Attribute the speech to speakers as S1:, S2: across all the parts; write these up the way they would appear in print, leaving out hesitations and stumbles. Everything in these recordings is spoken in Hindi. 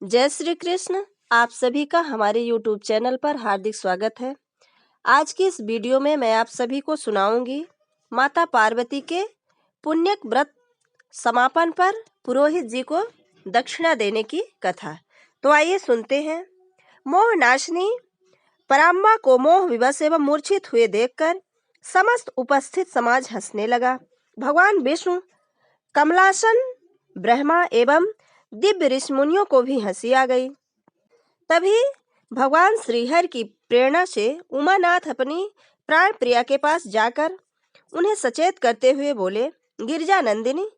S1: जय श्री कृष्ण। आप सभी का हमारे YouTube चैनल पर हार्दिक स्वागत है। आज की इस वीडियो में मैं आप सभी को सुनाऊंगी माता पार्वती के पुण्यक व्रत समापन पर पुरोहित जी को दक्षिणा देने की कथा। तो आइए सुनते हैं। मोह नाशनी पराम्बा को मोह विवश एवं मूर्छित हुए देखकर समस्त उपस्थित समाज हंसने लगा। भगवान विष्णु, कमलासन, ब्रह्मा एवं दिव्य ऋषि मुनियों को भी हंसी आ गई। तभी भगवान श्रीहरि की प्रेरणा से उमानाथ अपनी प्राण प्रिया के पास जाकर उन्हें सचेत करते हुए बोले, गिरिजा नंदिनी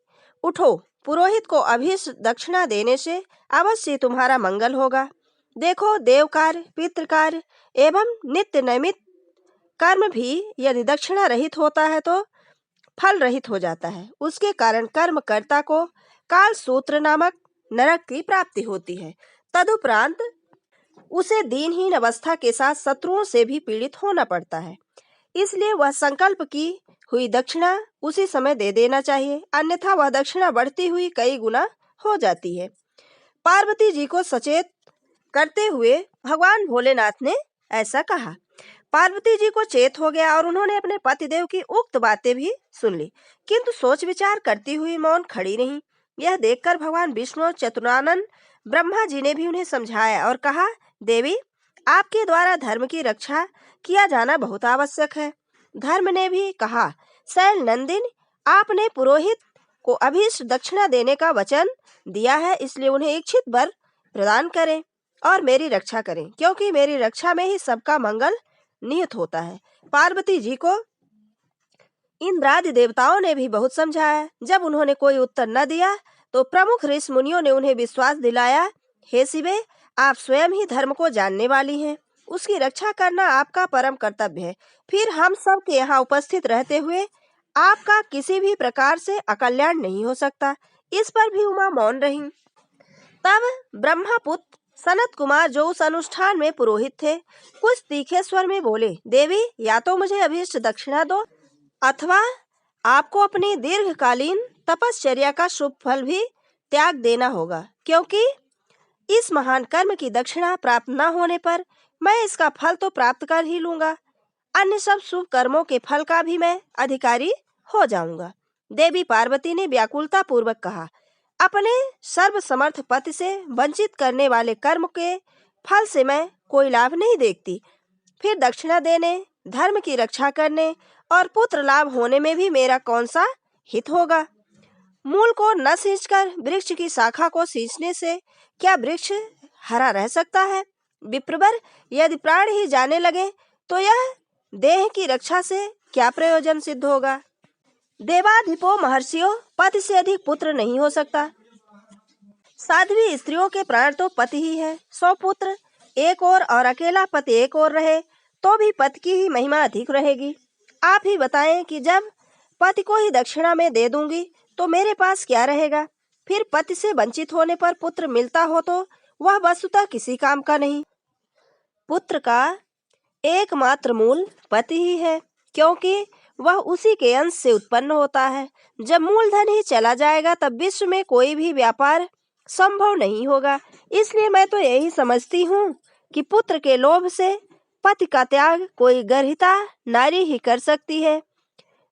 S1: उठो, पुरोहित को अभीष्ट दक्षिणा देने से अवश्य तुम्हारा मंगल होगा। देखो, देव कार्य, पितृ कार्य एवं नित्य नैमित कर्म भी यदि दक्षिणा रहित होता है तो फल रहित हो जाता है। उसके कारण कर्मकर्ता को काल सूत्र नामक नरक की प्राप्ति होती है। तदुपरांत उसे दीनहीन अवस्था के साथ शत्रुओं से भी पीड़ित होना पड़ता है। इसलिए वह संकल्प की हुई दक्षिणा उसी समय दे देना चाहिए, अन्यथा वह दक्षिणा बढ़ती हुई कई गुना हो जाती है। पार्वती जी को सचेत करते हुए भगवान भोलेनाथ ने ऐसा कहा। पार्वती जी को चेत हो गया और उन्होंने अपने पतिदेव की उक्त बातें भी सुन ली, किंतु सोच विचार करती हुई मौन खड़ी रहीं। यह देखकर भगवान विष्णु और चतुरानन ब्रह्मा जी ने भी उन्हें समझाया और कहा, देवी, आपके द्वारा धर्म की रक्षा किया जाना बहुत आवश्यक है। धर्म ने भी कहा, शैल नंदिन, आपने पुरोहित को अभीष्ट दक्षिणा देने का वचन दिया है, इसलिए उन्हें इच्छित वर प्रदान करें और मेरी रक्षा करें, क्योंकि मेरी रक्षा में ही सबका मंगल निहित होता है। पार्वती जी को इंद्रादि देवताओं ने भी बहुत समझाया। जब उन्होंने कोई उत्तर न दिया तो प्रमुख ऋषि मुनियों ने उन्हें विश्वास दिलाया, हे शिवे, आप स्वयं ही धर्म को जानने वाली हैं, उसकी रक्षा करना आपका परम कर्तव्य है। फिर हम सब के यहाँ उपस्थित रहते हुए आपका किसी भी प्रकार से अकल्याण नहीं हो सकता। इस पर भी उमा मौन रही। तब ब्रह्मपुत्र सनत कुमार, जो उस अनुष्ठान में पुरोहित थे, कुछ तीखे स्वर में बोले, देवी, या तो मुझे अभीष्ट दक्षिणा दो अथवा आपको अपनी दीर्घकालीन तपश्चर्या का शुभ फल भी त्याग देना होगा, क्योंकि इस महान कर्म की दक्षिणा प्राप्त न होने पर मैं इसका फल तो प्राप्त कर ही लूंगा, अन्य सब शुभ कर्मों के फल का भी मैं अधिकारी हो जाऊंगा। देवी पार्वती ने व्याकुलता पूर्वक कहा, अपने सर्वसमर्थ पति से वंचित करने वाले कर्म के फल से मैं कोई लाभ नहीं देखती। फिर दक्षिणा देने, धर्म की रक्षा करने और पुत्र लाभ होने में भी मेरा कौन सा हित होगा। मूल को न सींचकर वृक्ष की शाखा को सींचने से क्या वृक्ष हरा रह सकता है। विप्रवर, यदि प्राण ही जाने लगे तो यह देह की रक्षा से क्या प्रयोजन सिद्ध होगा। देवाधिपो महर्षियों, पति से अधिक पुत्र नहीं हो सकता। साध्वी स्त्रियों के प्राण तो पति ही है। 100 पुत्र एक और अकेला पति एक और रहे तो भी पति की ही महिमा अधिक रहेगी। आप ही बताएं कि जब पति को ही दक्षिणा में दे दूंगी तो मेरे पास क्या रहेगा। फिर पति से वंचित होने पर पुत्र मिलता हो तो वह वस्तुतः किसी काम का नहीं। पुत्र का एकमात्र मूल पति ही है, क्योंकि वह उसी के अंश से उत्पन्न होता है। जब मूलधन ही चला जाएगा तब विश्व में कोई भी व्यापार संभव नहीं होगा। इसलिए मैं तो यही समझती हूँ कि पुत्र के लोभ से पति का त्याग कोई गर्हिता नारी ही कर सकती है,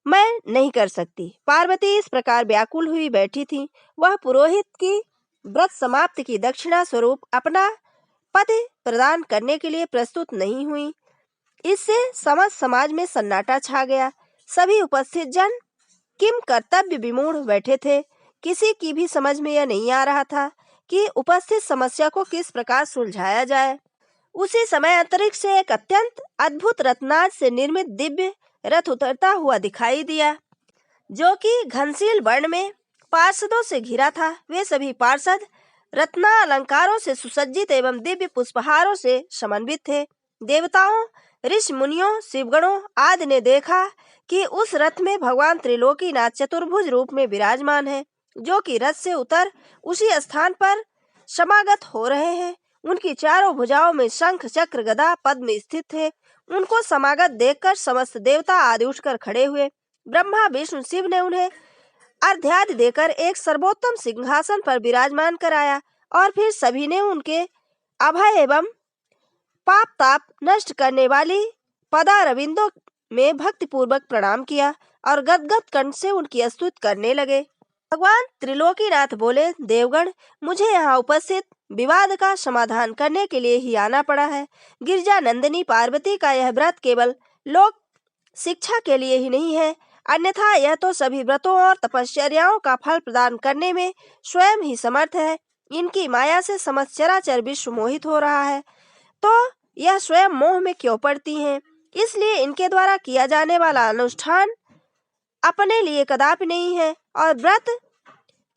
S1: मैं नहीं कर सकती। पार्वती इस प्रकार व्याकुल हुई बैठी थी। वह पुरोहित की व्रत समाप्ति की दक्षिणा स्वरूप अपना पति प्रदान करने के लिए प्रस्तुत नहीं हुई। इससे समस्त समाज में सन्नाटा छा गया। सभी उपस्थित जन किम कर्तव्य विमूढ़ बैठे थे। किसी की भी समझ में यह नहीं आ रहा था कि उपस्थित समस्या को किस प्रकार सुलझाया जाए। उसी समय अंतरिक्ष से एक अत्यंत अद्भुत रत्नाज से निर्मित दिव्य रथ उतरता हुआ दिखाई दिया, जो कि घनशील वर्ण में पार्षदों से घिरा था। वे सभी पार्षद रत्ना अलंकारों से सुसज्जित एवं दिव्य पुष्पहारों से समन्वित थे। देवताओं, ऋषि मुनियों, शिवगणों आदि ने देखा कि उस रथ में भगवान त्रिलोकीनाथ चतुर्भुज रूप में विराजमान है, जो कि रथ से उतर उसी स्थान पर समागत हो रहे हैं। उनकी चारों भुजाओं में शंख, चक्र, गदा, पद्म स्थित थे। उनको समागत देखकर समस्त देवता आदि उठकर खड़े हुए। ब्रह्मा, विष्णु, शिव ने उन्हें अर्घ्यादि देकर एक सर्वोत्तम सिंहासन पर विराजमान कराया और फिर सभी ने उनके अभय एवं पाप ताप नष्ट करने वाली पदारविंदों में भक्तिपूर्वक प्रणाम किया और गदगद कंठ से उनकी स्तुति करने लगे। भगवान त्रिलोकीनाथ बोले, देवगण, मुझे यहाँ उपस्थित विवाद का समाधान करने के लिए ही आना पड़ा है। गिरिजा नंदिनी पार्वती का यह व्रत केवल लोक शिक्षा के लिए ही नहीं है, अन्यथा यह तो सभी व्रतों और तपश्चर्याओं का फल प्रदान करने में स्वयं ही समर्थ है। इनकी माया से समस्त चराचर विश्व मोहित हो रहा है, तो यह स्वयं मोह में क्यों पड़ती हैं? इसलिए इनके द्वारा किया जाने वाला अनुष्ठान अपने लिए कदापि नहीं है और व्रत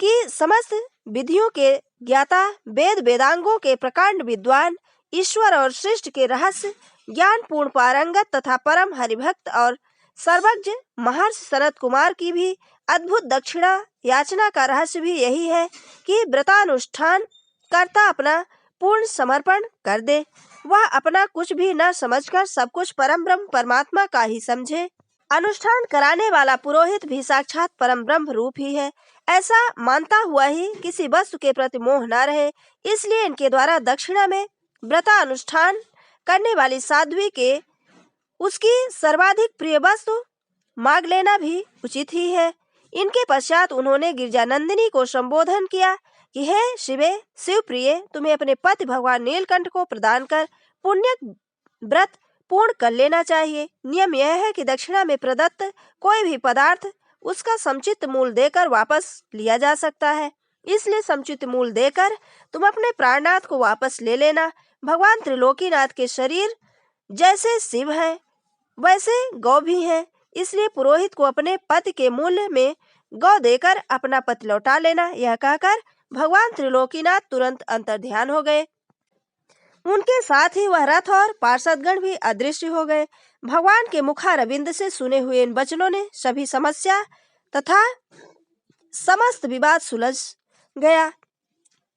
S1: की समस्त विधियों के ज्ञाता, वेद वेदांगों के प्रकांड विद्वान, ईश्वर और सृष्टि के रहस्य ज्ञान पूर्ण पारंगत तथा परम हरिभक्त और सर्वज्ञ महर्षि सनत कुमार की भी अद्भुत दक्षिणा याचना का रहस्य भी यही है कि व्रतानुष्ठान करता अपना पूर्ण समर्पण कर दे। वह अपना कुछ भी न समझकर सब कुछ परम ब्रह्म परमात्मा का ही समझे। अनुष्ठान कराने वाला पुरोहित भी साक्षात परम ब्रह्म रूप ही है, ऐसा मानता हुआ ही किसी वस्तु के प्रति मोह न रहे। इसलिए इनके द्वारा दक्षिणा में व्रतानुष्ठान करने वाली साध्वी के उसकी सर्वाधिक प्रिय वस्तु मांग लेना भी उचित ही है। इनके पश्चात उन्होंने गिरिजानंदिनी को संबोधन किया कि हे शिवे, शिव प्रिय, तुम्हें अपने पति भगवान नीलकंठ को प्रदान कर पुण्य व्रत पूर्ण कर लेना चाहिए। नियम यह है कि दक्षिणा में प्रदत्त कोई भी पदार्थ उसका समुचित मूल देकर वापस लिया जा सकता है, इसलिए समुचित मूल देकर तुम अपने प्राणनाथ को वापस ले लेना। भगवान त्रिलोकीनाथ के शरीर जैसे शिव है वैसे गौ भी है, इसलिए पुरोहित को अपने पति के मूल्य में गौ देकर अपना पति लौटा लेना। यह कहकर भगवान त्रिलोकीनाथ तुरंत अंतर्ध्यान हो गए। उनके साथ ही वह रथ और पार्षदगण भी अदृश्य हो गए। भगवान के मुखारविंद से सुने हुए इन वचनों ने सभी समस्या तथा समस्त विवाद सुलझ गया।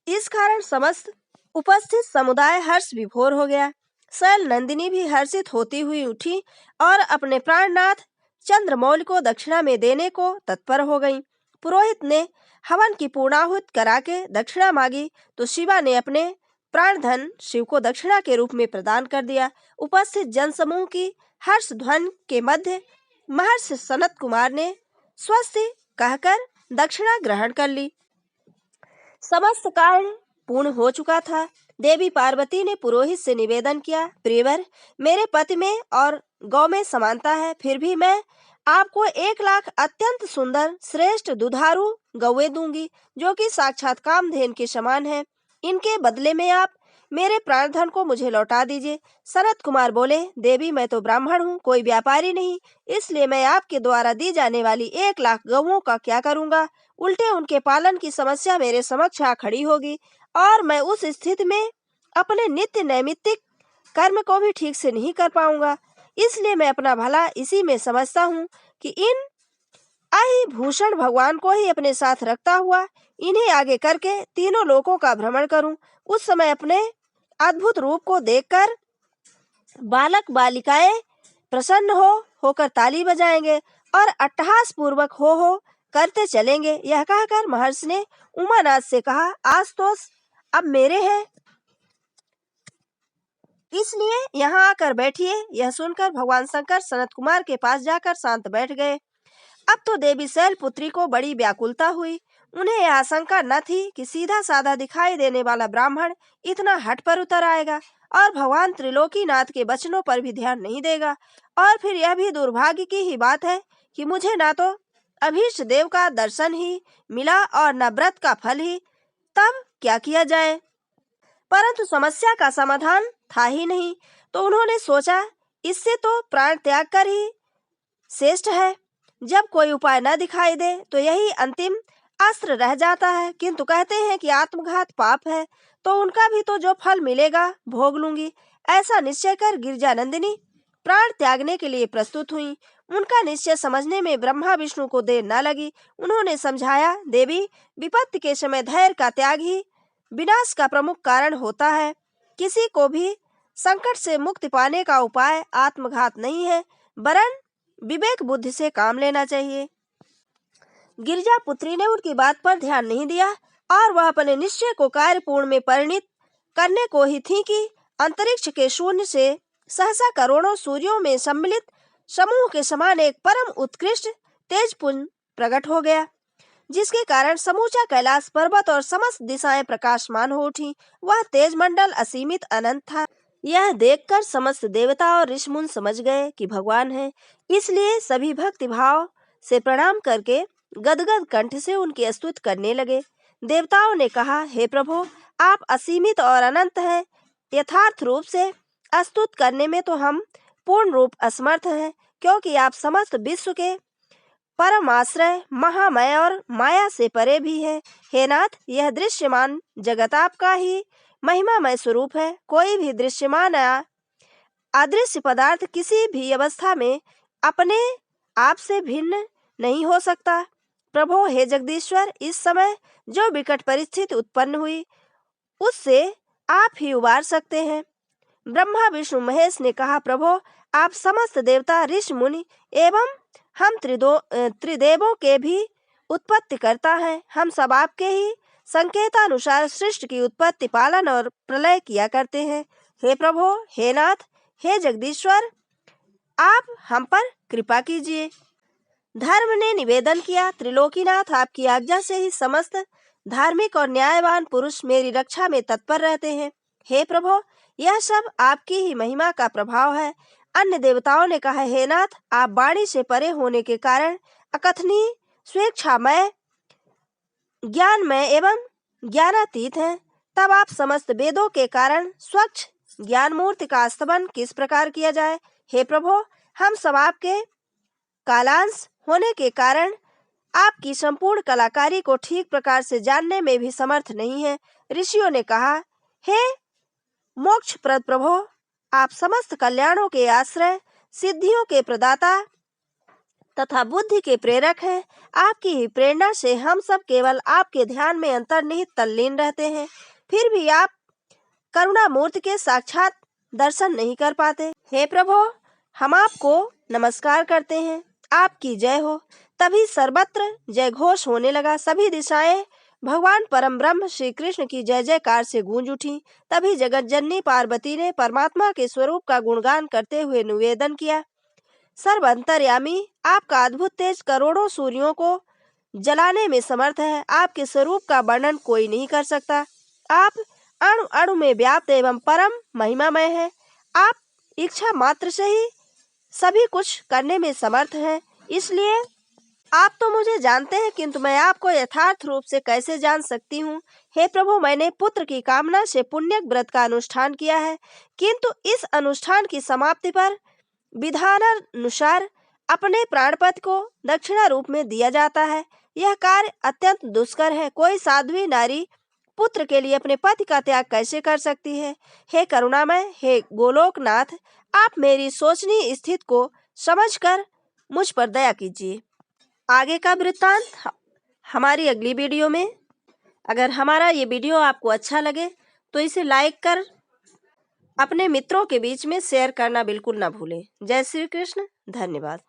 S1: इस कारण समस्त उपस्थित समुदाय हर्ष विभोर हो गया। शैल नंदिनी भी हर्षित होती हुई उठी और अपने प्राणनाथ चंद्रमौली को दक्षिणा में देने को तत्पर हो गईं। पुरोहित ने हवन की पूर्णाहुति करा के दक्षिणा मांगी तो शिवा ने अपने प्राणधन शिव को दक्षिणा के रूप में प्रदान कर दिया। उपस्थित जनसमूह की हर्ष ध्वनि के मध्य महर्षि सनत कुमार ने स्वस्ति कहकर दक्षिणा ग्रहण कर ली। समस्त कार्य पूर्ण हो चुका था। देवी पार्वती ने पुरोहित से निवेदन किया, प्रियवर, मेरे पति में और गौ में समानता है, फिर भी मैं आपको 1 लाख अत्यंत सुंदर श्रेष्ठ दुधारू गौएं दूंगी जो कि साक्षात कामधेनु के समान है। इनके बदले में आप मेरे प्राणधन को मुझे लौटा दीजिए। सनत कुमार बोले, देवी, मैं तो ब्राह्मण हूँ, कोई व्यापारी नहीं, इसलिए मैं आपके द्वारा दी जाने वाली 1 लाख गौओं का क्या करूँगा। उल्टे उनके पालन की समस्या मेरे समक्ष आ खड़ी होगी और मैं उस स्थिति में अपने नित्य नैमित्तिक कर्म को भी ठीक से नहीं कर पाऊंगा। इसलिए मैं अपना भला इसी में समझता हूँ कि इन भूषण भगवान को ही अपने साथ रखता हुआ इन्हें आगे करके तीनों लोकों का भ्रमण करूं। उस समय अपने अद्भुत रूप को देखकर बालक बालिकाएं प्रसन्न होकर ताली बजाएंगे और अट्टहास पूर्वक हो करते चलेंगे। यह कहकर महर्षि ने उमानाथ से कहा, आशुतोष अब मेरे हैं, इसलिए यहाँ आकर बैठिए। यह सुनकर भगवान शंकर सनत कुमार के पास जाकर शांत बैठ गए। अब तो देवी शैलपुत्री को बड़ी व्याकुलता हुई। उन्हें यह आशंका न थी कि सीधा साधा दिखाई देने वाला ब्राह्मण इतना हठ पर उतर आएगा और भगवान त्रिलोकीनाथ के वचनों पर भी ध्यान नहीं देगा। और फिर यह भी दुर्भाग्य की ही बात है कि मुझे ना तो अभीष्ट देव का दर्शन ही मिला और न व्रत का फल ही। तब क्या किया जाए? परंतु समस्या का समाधान था ही नहीं, तो उन्होंने सोचा इससे तो प्राण त्याग कर ही श्रेष्ठ है। जब कोई उपाय न दिखाई दे तो यही अंतिम अस्त्र रह जाता है। किंतु कहते हैं कि आत्मघात पाप है, तो उनका भी तो जो फल मिलेगा भोग लूंगी। ऐसा निश्चय कर गिरिजानंदिनी प्राण त्यागने के लिए प्रस्तुत हुई। उनका निश्चय समझने में ब्रह्मा विष्णु को देर न लगी। उन्होंने समझाया, देवी, विपत्ति के समय धैर्य का त्याग ही विनाश का प्रमुख कारण होता है। किसी को भी संकट से मुक्ति पाने का उपाय आत्मघात नहीं है, वरन विवेक बुद्धि से काम लेना चाहिए। गिरिजा पुत्री ने उनकी बात पर ध्यान नहीं दिया और वह अपने निश्चय को कार्यपूर्ण में परिणित करने को ही थी कि अंतरिक्ष के शून्य से सहसा करोड़ों सूर्यों में सम्मिलित समूह के समान एक परम उत्कृष्ट तेजपुंज प्रकट हो गया, जिसके कारण समूचा कैलाश पर्वत और समस्त दिशाएं प्रकाशमान हो उठी। वह तेज मंडल असीमित अनंत था। यह देखकर समस्त देवता और ऋषिमुनि समझ गए कि भगवान है, इसलिए सभी भक्ति भाव से प्रणाम करके गदगद कंठ से उनकी स्तुति करने लगे। देवताओं ने कहा, हे प्रभु, आप असीमित और अनंत हैं। यथार्थ रूप से स्तुति करने में तो हम पूर्ण रूप असमर्थ हैं, क्योंकि आप समस्त विश्व के परमाश्रय, महामय और माया से परे भी है। हे नाथ, यह दृश्यमान जगत आपका ही महिमामय स्वरूप है। कोई भी दृश्यमान या अदृश्य पदार्थ किसी भी अवस्था में अपने आप से भिन्न नहीं हो सकता। प्रभो, हे जगदीश्वर, इस समय जो विकट परिस्थिति उत्पन्न हुई उससे आप ही उबार सकते हैं। ब्रह्मा विष्णु महेश ने कहा, प्रभो, आप समस्त देवता ऋषि मुनि एवं हम त्रिदेवों के भी उत्पत्ति करता है। हम सब आपके ही संकेतानुसार सृष्टि की उत्पत्ति, पालन और प्रलय किया करते हैं। हे प्रभो, हे नाथ, हे जगदीश्वर, आप हम पर कृपा कीजिए। धर्म ने निवेदन किया, त्रिलोकीनाथ, आपकी आज्ञा से ही समस्त धार्मिक और न्यायवान पुरुष मेरी रक्षा में तत्पर रहते हैं। हे प्रभो, यह सब आपकी ही महिमा का प्रभाव है। अन्य देवताओं ने कहा, हे नाथ, आप वाणी से परे होने के कारण अकथनीय, स्वेच्छामय, ज्ञानमय एवं ज्ञानातीत हैं। तब आप समस्त वेदों के कारण स्वच्छ ज्ञान मूर्ति का स्तवन किस प्रकार किया जाए। हे प्रभो, हम सब आपके कालांश होने के कारण आपकी संपूर्ण कलाकारी को ठीक प्रकार से जानने में भी समर्थ नहीं है। ऋषियों ने कहा, हे मोक्षप्रद प्रभो, आप समस्त कल्याणों के आश्रय, सिद्धियों के प्रदाता तथा बुद्धि के प्रेरक हैं। आपकी ही प्रेरणा से हम सब केवल आपके ध्यान में अंतर्निहित तल्लीन रहते हैं, फिर भी आप करुणा मूर्ति के साक्षात दर्शन नहीं कर पाते। हे प्रभो, हम आपको नमस्कार करते हैं, आपकी जय हो। तभी सर्वत्र जय घोष होने लगा। सभी दिशाएं भगवान परम ब्रह्म श्री कृष्ण की जय जयकार से गूंज उठी। तभी जगत जननी पार्वती ने परमात्मा के स्वरूप का गुणगान करते हुए निवेदन किया, सर्व अंतर्यामी, आपका अद्भुत तेज करोड़ों सूर्यों को जलाने में समर्थ है। आपके स्वरूप का वर्णन कोई नहीं कर सकता। आप अणु अणु में व्याप्त एवं परम महिमामय है। आप इच्छा मात्र से ही सभी कुछ करने में समर्थ हैं। इसलिए आप तो मुझे जानते हैं, किंतु मैं आपको यथार्थ रूप से कैसे जान सकती हूँ। हे प्रभु, मैंने पुत्र की कामना से पुण्यक व्रत का अनुष्ठान किया है, किंतु इस अनुष्ठान की समाप्ति पर विधानानुसार अपने प्राणपति को दक्षिणा रूप में दिया जाता है। यह कार्य अत्यंत दुष्कर है। कोई साध्वी नारी पुत्र के लिए अपने पति का त्याग कैसे कर सकती है। हे करुणामय, हे गोलोकनाथ, आप मेरी सोचनीय स्थिति को समझकर मुझ पर दया कीजिए। आगे का वृत्तांत हमारी अगली वीडियो में। अगर हमारा ये वीडियो आपको अच्छा लगे तो इसे लाइक कर अपने मित्रों के बीच में शेयर करना बिल्कुल ना भूलें। जय श्री कृष्ण। धन्यवाद।